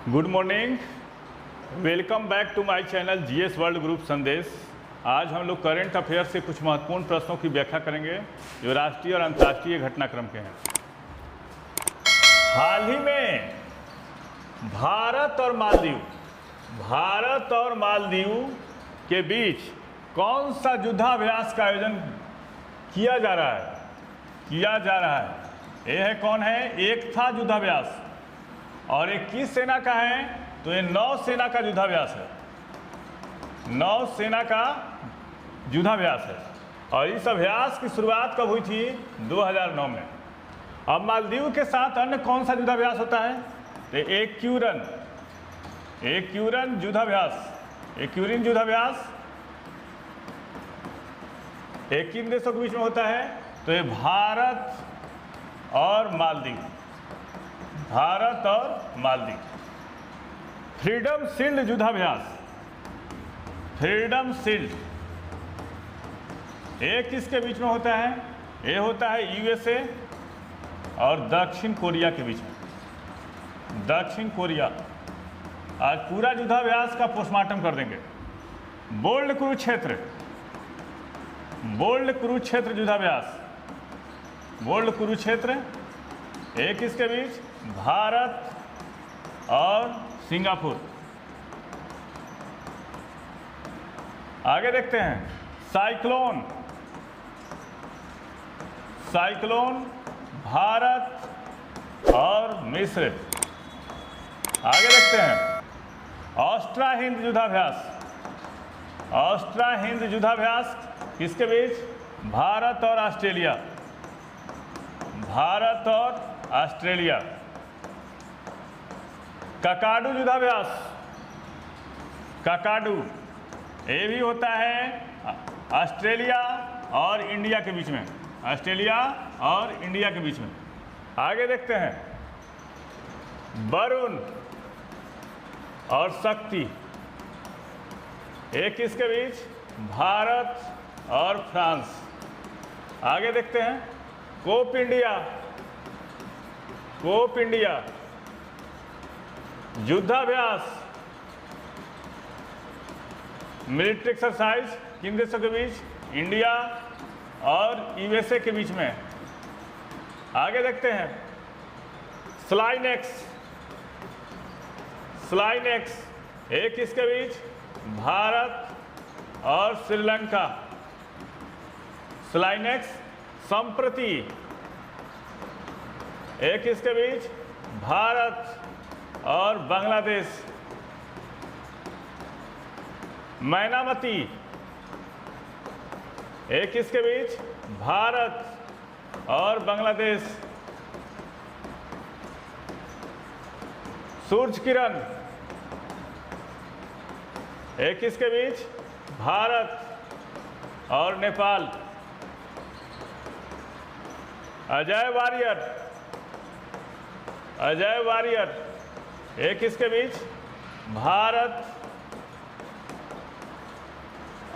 Good morning, welcome back to my channel GS world group Sandesh. आज हम लोग current affair से कुछ महत्वपूर्ण प्रश्नों की व्याख्या करेंगे जो राष्ट्रीय और अंतर्राष्ट्रीय घटनाक्रम के हैं। हाल ही में भारत और मालदीव के बीच कौन सा युद्धाभ्यास का आयोजन किया जा रहा है? यह है कौन है? एक था युद्धाभ्यास और एक किस सेना का है? तो ये नौसेना का युद्धाभ्यास है। नौसेना का युद्धाभ्यास है और इस अभ्यास की शुरुआत कब हुई थी? 2009 में। अब मालदीव के साथ अन्य कौन सा युद्धाभ्यास होता है? तो एक्यूरिन युद्धाभ्यास एक किन देशों के बीच में होता है? तो ये भारत और मालदीव। फ्रीडम शील्ड युद्धाभ्यास, ये किसके बीच में होता है? ये होता है यूएसए और दक्षिण कोरिया के बीच में। दक्षिण कोरिया आज पूरा युद्धाभ्यास का पोस्टमार्टम कर देंगे। बोल्ड कुरुक्षेत्र युद्धाभ्यास, बोल्ड कुरुक्षेत्र एक किसके बीच? भारत और सिंगापुर। आगे देखते हैं साइक्लोन भारत और मिस्र। आगे देखते हैं ऑस्ट्रा हिंद युद्धाभ्यास किसके बीच? भारत और ऑस्ट्रेलिया। ककाडू युद्धाभ्यास, ये भी होता है ऑस्ट्रेलिया और इंडिया के बीच में। आगे देखते हैं वरुण और शक्ति, एक किसके बीच? भारत और फ्रांस। आगे देखते हैं कोप इंडिया युद्धाभ्यास, मिलिट्री एक्सरसाइज किन देशों के बीच? इंडिया और यूएसए के बीच में। आगे देखते हैं स्लाइनेक्स, एक किसके बीच? भारत और श्रीलंका। स्लाइनेक्स संप्रति एक किसके बीच? भारत और बांग्लादेश। मैनामती एक किसके बीच? भारत और बांग्लादेश। सूरज किरण एक किसके बीच? भारत और नेपाल। अजय वारियर एक किसके बीच? भारत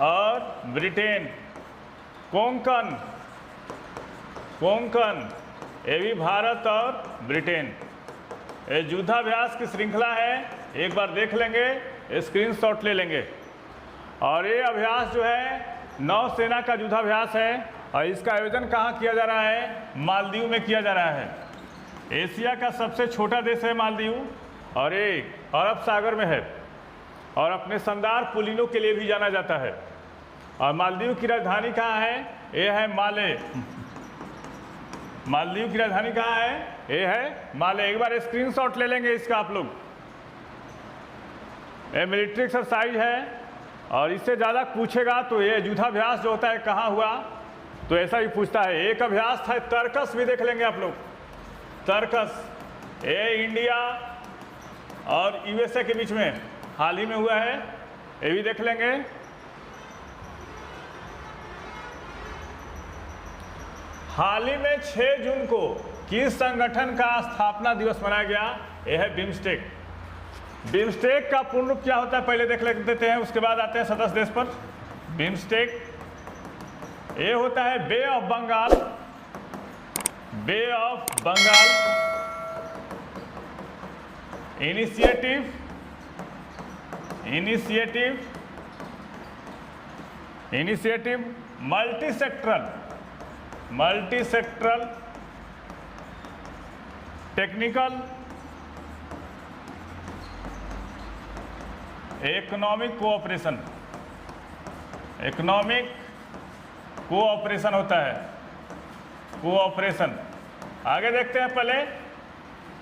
और ब्रिटेन। कोंकण ये भी भारत और ब्रिटेन। ये युद्धाभ्यास की श्रृंखला है, एक बार देख लेंगे, स्क्रीनशॉट ले लेंगे। और ये अभ्यास जो है नौसेना का युद्धाभ्यास है और इसका आयोजन कहाँ किया जा रहा है? मालदीव में किया जा रहा है। एशिया का सबसे छोटा देश है मालदीव और ये अरब सागर में है और अपने शानदार पुलिनों के लिए भी जाना जाता है। और मालदीव की राजधानी कहाँ है? ये है माले। मालदीव की राजधानी कहाँ है? ये है माले। एक बार स्क्रीनशॉट ले लेंगे इसका आप लोग। ये मिलिट्री एक्सरसाइज है और इससे ज़्यादा पूछेगा तो ये युद्धाभ्यास जो होता है कहाँ हुआ, तो ऐसा ही पूछता है। एक अभ्यास था तर्कस, भी देख लेंगे आप लोग। तर्कस ये इंडिया और यूएसए के बीच में हाल ही में हुआ है, ये भी देख लेंगे। हाल ही में 6 जून को किस संगठन का स्थापना दिवस मनाया गया? यह है बिम्स्टेक का पूर्ण रूप क्या होता है पहले देख लेते हैं, उसके बाद आते हैं सदस्य देश पर। बिम्स्टेक ये होता है bay of Bengal initiative multisectoral technical economic cooperation होता है, कोऑपरेशन। आगे देखते हैं पहले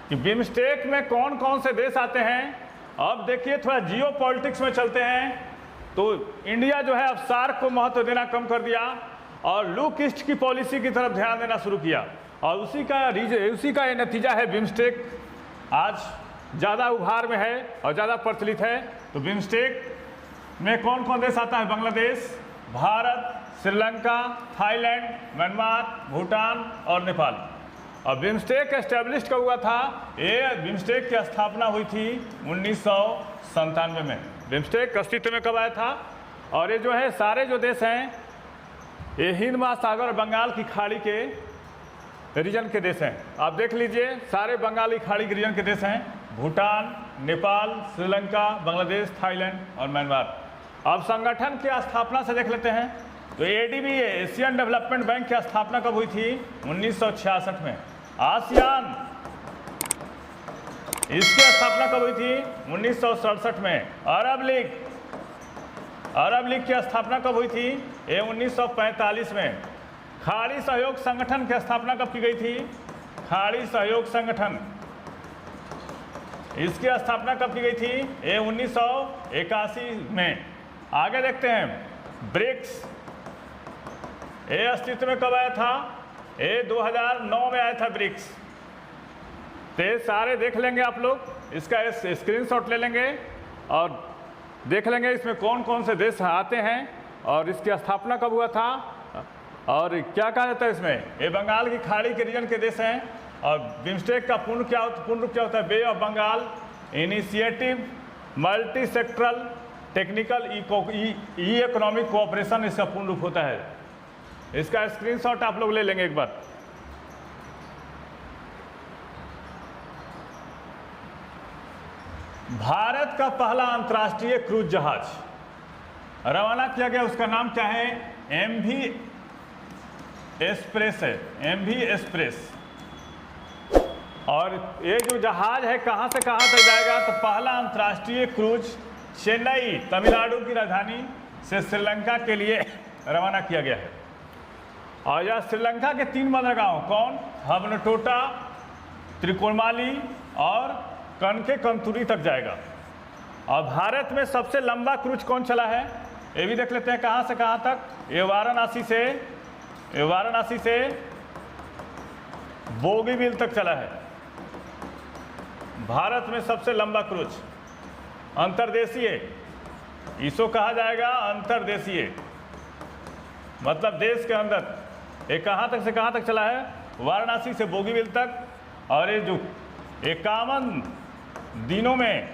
कि बिम्स्टेक में कौन कौन से देश आते हैं। अब देखिए थोड़ा जियो पॉलिटिक्स में चलते हैं, तो इंडिया जो है अब सार्क को महत्व देना कम कर दिया और लुक ईस्ट की पॉलिसी की तरफ ध्यान देना शुरू किया, और उसी का ये नतीजा है बिम्स्टेक आज ज़्यादा उभार में है और ज़्यादा प्रचलित है। तो बिम्स्टेक में कौन कौन देश आता है? बांग्लादेश, भारत, श्रीलंका, थाईलैंड, म्यांमार, भूटान और नेपाल। और बिम्स्टेक एस्टेब्लिश कब हुआ था? ये बिम्स्टेक की स्थापना हुई थी 1997 में। बिम्स्टेक अस्तित्व में कब आया था? और ये जो है सारे जो देश हैं ये हिंद महासागर और बंगाल की खाड़ी के रीजन के देश हैं। आप देख लीजिए सारे बंगाली खाड़ी के रीजन के देश हैं, भूटान, नेपाल, श्रीलंका, बांग्लादेश, थाईलैंड और म्यांमार। अब संगठन की स्थापना से देख लेते हैं। तो एडीबी एशियन डेवलपमेंट बैंक की स्थापना कब हुई थी? 1966 में। आसियान इसकी स्थापना कब हुई थी? 1967 में। अरब लीग की स्थापना कब हुई थी? ये 1945 में। खाड़ी सहयोग संगठन की स्थापना कब की गई थी? खाड़ी सहयोग संगठन इसकी स्थापना कब की गई थी? ये 1981 में। आगे देखते हैं ब्रिक्स, ये अस्तित्व में कब आया था? ये 2009 में आया था ब्रिक्स। तो सारे देख लेंगे आप लोग, इसका स्क्रीनशॉट ले लेंगे और देख लेंगे इसमें कौन कौन से देश आते हैं और इसकी स्थापना कब हुआ था और क्या कहा जाता है इसमें। ये बंगाल की खाड़ी के रीजन के देश हैं। और बिम्स्टेक का पूर्ण रूप क्या होता है? Bay of Bengal initiative multi sectoral technical economic cooperation इसका पूर्ण रूप होता है। इसका स्क्रीनशॉट आप लोग ले लेंगे एक बार। भारत का पहला अंतर्राष्ट्रीय क्रूज जहाज रवाना किया गया, उसका नाम क्या है? एमवी एक्सप्रेस है, एमवी एक्सप्रेस। और ये जो जहाज है कहाँ से कहाँ तक जाएगा? तो पहला अंतर्राष्ट्रीय क्रूज चेन्नई तमिलनाडु की राजधानी से श्रीलंका के लिए रवाना किया गया है। और यह श्रीलंका के 3 बंदरगाहों कौन? हम्बनटोटा, त्रिकोणामली और कनकेकंतुरी तक जाएगा। और भारत में सबसे लंबा क्रूज कौन चला है? ये भी देख लेते हैं कहाँ से कहाँ तक। ये वाराणसी से बोगीबिल तक चला है। भारत में सबसे लंबा क्रूज अंतर्देशीय, इसको कहा जाएगा अंतर्देशीय, मतलब देश के अंदर। ये कहाँ तक से कहाँ तक चला है? वाराणसी से बोगीबिल तक। और ये जो 51 दिनों में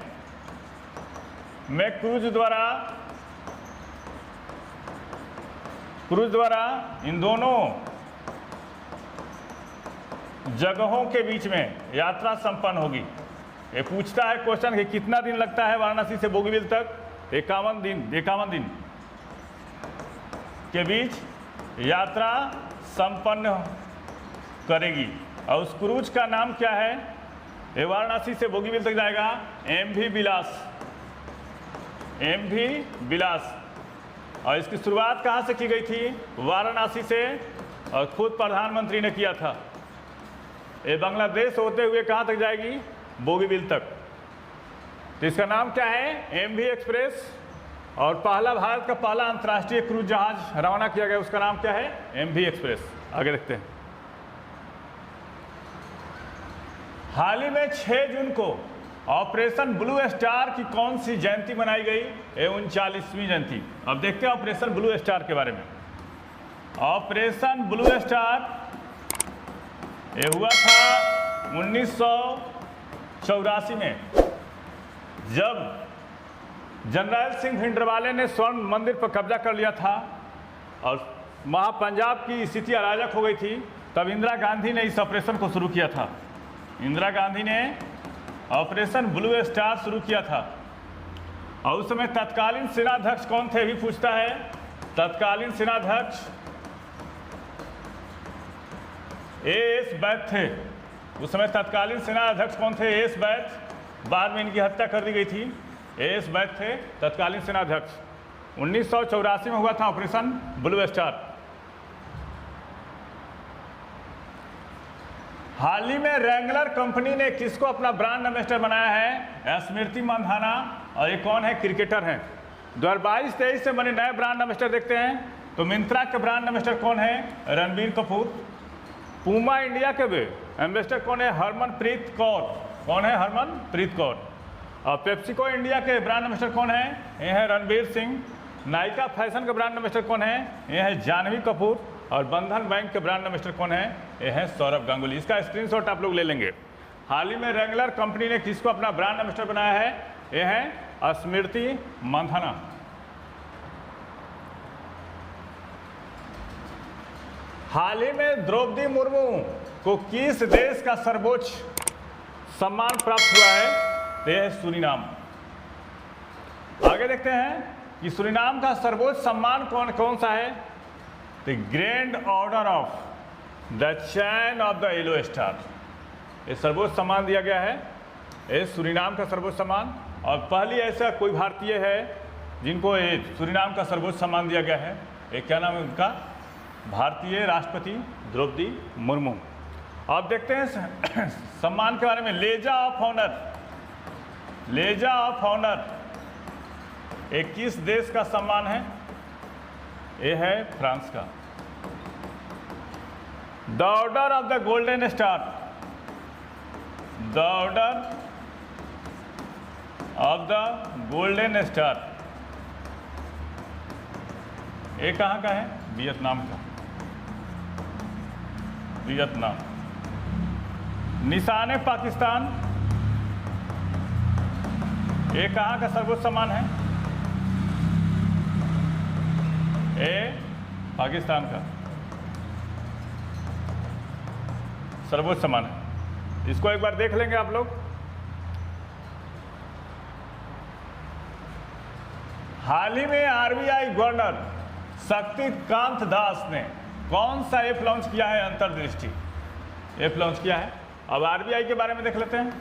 क्रूज द्वारा इन दोनों जगहों के बीच में यात्रा संपन्न होगी। ये पूछता है क्वेश्चन कि कितना दिन लगता है वाराणसी से बोगीबिल तक? 51 दिन के बीच यात्रा संपन्न करेगी। और उस क्रूज का नाम क्या है? ये वाराणसी से बोगीबिल तक जाएगा, एमवी विलास। और इसकी शुरुआत कहाँ से की गई थी? वाराणसी से, और खुद प्रधानमंत्री ने किया था। ये बांग्लादेश होते हुए कहाँ तक जाएगी? बोगीबिल तक। तो इसका नाम क्या है? MV Express. और भारत का पहला अंतर्राष्ट्रीय क्रूज जहाज रवाना किया गया, उसका नाम क्या है? MV Express. आगे देखते हैं। हाल ही में 6 जून को ऑपरेशन ब्लू स्टार की कौन सी जयंती मनाई गई? 39वीं जयंती। अब देखते हैं ऑपरेशन ब्लू स्टार के बारे में। ऑपरेशन ब्लू स्टार ये हुआ था 1984 में, जब जनरल सिंह भिंडरवाले ने स्वर्ण मंदिर पर कब्जा कर लिया था और पंजाब की स्थिति अराजक हो गई थी। तब इंदिरा गांधी ने इस ऑपरेशन को शुरू किया था। इंदिरा गांधी ने ऑपरेशन ब्लू स्टार शुरू किया था। और उस समय तत्कालीन सेनाध्यक्ष कौन थे भी पूछता है। तत्कालीन सेनाध्यक्ष एएस बैद थे। उस समय तत्कालीन सेनाध्यक्ष कौन थे? एएस बैद। बाद में इनकी हत्या कर दी गई थी। एएस बैद थे तत्कालीन सेनाध्यक्ष। 1984 में हुआ था ऑपरेशन ब्लू स्टार। हाल ही में रैंगलर कंपनी ने किसको अपना ब्रांड एम्बेसडर बनाया है? स्मृति मंधाना। और ये कौन है? क्रिकेटर हैं। 2022-23 से बने नए ब्रांड एम्बेसडर देखते हैं तो मिंत्रा के ब्रांड एम्बेसडर कौन है? रणबीर कपूर। पूमा इंडिया के एम्बेसडर कौन है? हरमनप्रीत कौर। कौन है? हरमनप्रीत कौर। और पेप्सिको इंडिया के ब्रांड एम्बेसडर कौन है? ये है रणबीर सिंह। नायका फैशन के ब्रांड एम्बेसडर कौन है? ये है जानवी कपूर। और बंधन बैंक के ब्रांड एम्बेसडर कौन है? ये है सौरभ गांगुली। इसका स्क्रीनशॉट आप लोग ले लेंगे। हाल ही में रैंगलर कंपनी ने किसको अपना ब्रांड एम्बेसडर बनाया है? ये है स्मृति मंधाना। हाल ही में द्रौपदी मुर्मू को किस देश का सर्वोच्च सम्मान प्राप्त हुआ है? तो यह है सूरीनाम। आगे देखते हैं कि सूरीनाम का सर्वोच्च सम्मान कौन सा है? The grand order of the chain of the yellow star. ये सर्वोच्च सम्मान दिया गया है। ये सूरीनाम का सर्वोच्च सम्मान। और पहली ऐसा कोई भारतीय है जिनको ये सूरीनाम का सर्वोच्च सम्मान दिया गया है। ये क्या नाम है उनका? भारतीय राष्ट्रपति द्रौपदी मुर्मू। अब देखते हैं सम्मान के बारे में। लेजा ऑफ ऑनर। लेजा ऑफ ऑनर ये किस देश का सम्मान है? ये है फ्रांस का। The order of the golden star. The order of the golden star ये कहाँ का है? वियतनाम का। वियतनाम। निशान पाकिस्तान ये कहाँ का सर्वोच्च सम्मान है? ये पाकिस्तान का सर्वोच्च सम्मान है। इसको एक बार देख लेंगे आप लोग। हाल ही में आरबीआई गवर्नर शक्तिकांत दास ने कौन सा ऐप लॉन्च किया है? अंतर्दृष्टि ऐप लॉन्च किया है। अब आरबीआई के बारे में देख लेते हैं।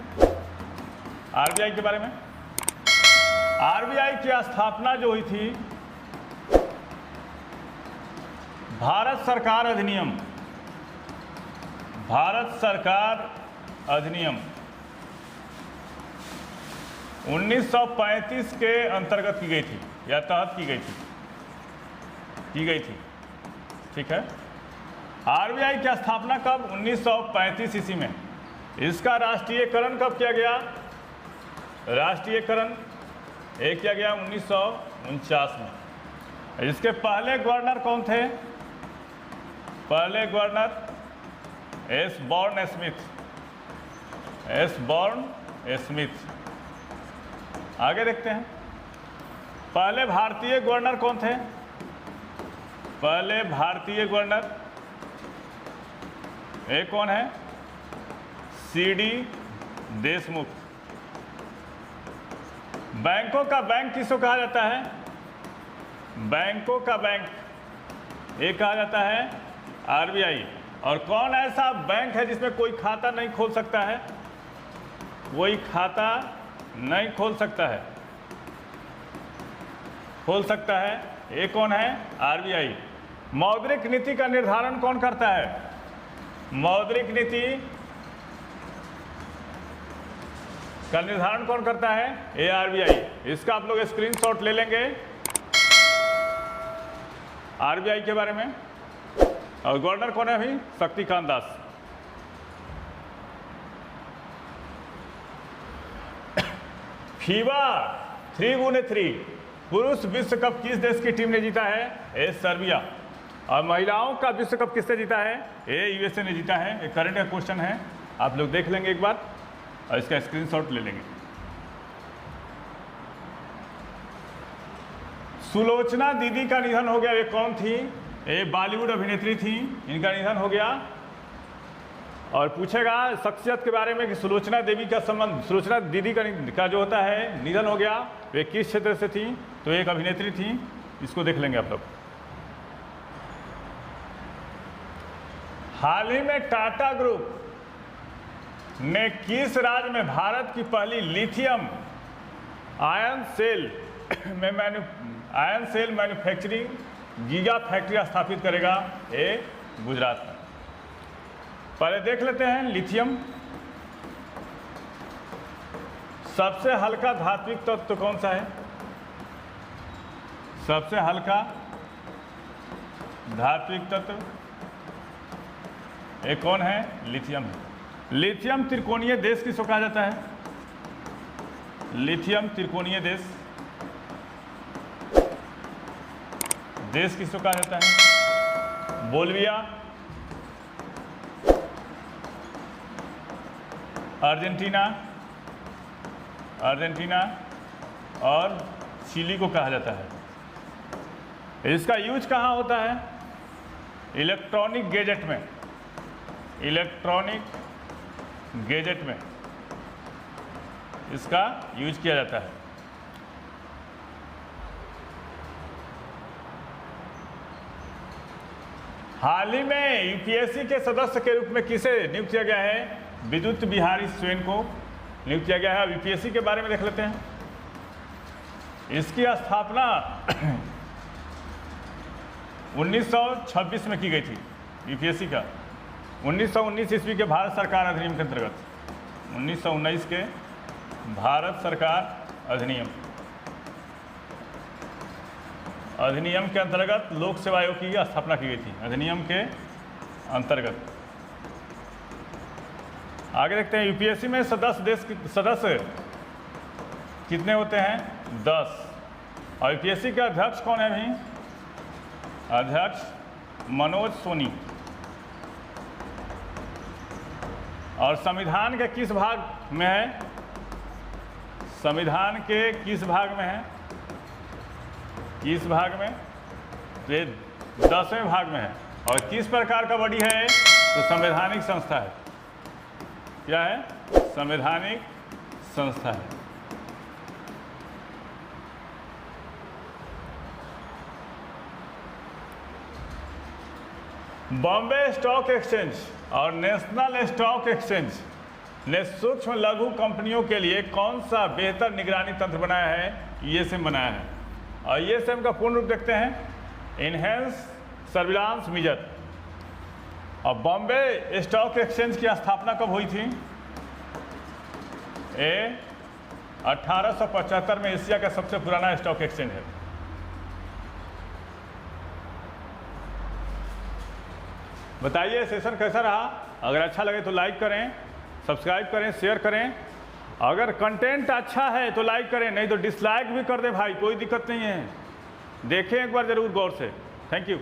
आरबीआई के बारे में, आरबीआई की स्थापना जो हुई थी भारत सरकार अधिनियम 1935 के अंतर्गत की गई थी या तहत की गई थी। ठीक है। आरबीआई की स्थापना कब? 1935 ईस्वी में। इसका राष्ट्रीयकरण कब किया गया? राष्ट्रीयकरण किया गया 1949 में। इसके पहले गवर्नर कौन थे? पहले गवर्नर एस बॉर्न स्मिथ। आगे देखते हैं। पहले भारतीय गवर्नर कौन थे? पहले भारतीय गवर्नर एक कौन है? सीडी देशमुख। बैंकों का बैंक किसको कहा जाता है? बैंकों का बैंक ये कहा जाता है आरबीआई। और कौन ऐसा बैंक है जिसमें कोई खाता नहीं खोल सकता है? कोई खाता नहीं खोल सकता है, खोल सकता है। ये कौन है? आरबीआई। मौद्रिक नीति का निर्धारण कौन करता है? मौद्रिक नीति का निर्धारण कौन करता है? ये आरबीआई। इसका आप लोग स्क्रीनशॉट ले लेंगे आरबीआई के बारे में। और गवर्नर कौन है अभी? शक्तिकांत दास। फीवा 3x3 पुरुष विश्व कप किस देश की टीम ने जीता है? ये सर्बिया। और महिलाओं का विश्व कप किसने जीता है? ये यूएसए ने जीता है। ये करंट का क्वेश्चन है, आप लोग देख लेंगे एक बार और इसका स्क्रीनशॉट ले लेंगे। सुलोचना दीदी का निधन हो गया। ये कौन थी? ये बॉलीवुड अभिनेत्री थी, इनका निधन हो गया। और पूछेगा शख्सियत के बारे में कि सुलोचना देवी का संबंध, सुलोचना दीदी का जो होता है निधन हो गया, वे किस क्षेत्र से थी, तो एक अभिनेत्री थी, इसको देख लेंगे आप लोग। हाल ही में टाटा ग्रुप ने किस राज्य में भारत की पहली lithium ion cell manufacturing giga factory स्थापित करेगा? ए गुजरात में। पहले देख लेते हैं लिथियम। सबसे हल्का धात्विक तत्व कौन सा है? सबसे हल्का धात्विक तत्व एक कौन है? लिथियम है। लिथियम त्रिकोणीय देश किसको कहा जाता है? लिथियम त्रिकोणीय देश किसको कहा जाता है? बोल्विया, अर्जेंटीना और चिली को कहा जाता है। इसका यूज कहाँ होता है? इलेक्ट्रॉनिक गैजेट में, इसका यूज किया जाता है। हाल ही में यूपीएससी के सदस्य के रूप में किसे नियुक्त किया गया है? विद्युत बिहारी स्वेन को नियुक्त किया गया है। यूपीएससी के बारे में देख लेते हैं। इसकी स्थापना 1926 में की गई थी। यूपीएससी का 1919 ईस्वी के भारत सरकार अधिनियम के अंतर्गत, 1919 के भारत सरकार अधिनियम के अंतर्गत लोक सेवा आयोग की स्थापना की गई थी। अधिनियम के अंतर्गत आगे देखते हैं। यूपीएससी में सदस्य कितने होते हैं? 10। और यूपीएससी के अध्यक्ष कौन है भाई? अध्यक्ष मनोज सोनी। और संविधान के किस भाग में है? संविधान के किस भाग में है? किस भाग में? तो ये 10वें भाग में है। और किस प्रकार का बॉडी है? तो संवैधानिक संस्था है। क्या है? संवैधानिक संस्था है। बॉम्बे स्टॉक एक्सचेंज और नेशनल स्टॉक एक्सचेंज ने सूक्ष्म लघु कंपनियों के लिए कौन सा बेहतर निगरानी तंत्र बनाया है? ईएसएम बनाया है। और ईएसएम का पूर्ण रूप देखते हैं, इनहेंस सर्विलांस मेजर। और बॉम्बे स्टॉक एक्सचेंज की स्थापना कब हुई थी? 1875 में। एशिया का सबसे पुराना स्टॉक एक्सचेंज है। बताइए सेशन कैसा रहा? अगर अच्छा लगे तो लाइक करें, सब्सक्राइब करें, शेयर करें। अगर कंटेंट अच्छा है तो लाइक करें, नहीं तो डिसलाइक भी कर दें भाई, कोई दिक्कत नहीं है। देखें एक बार ज़रूर गौर से। Thank you.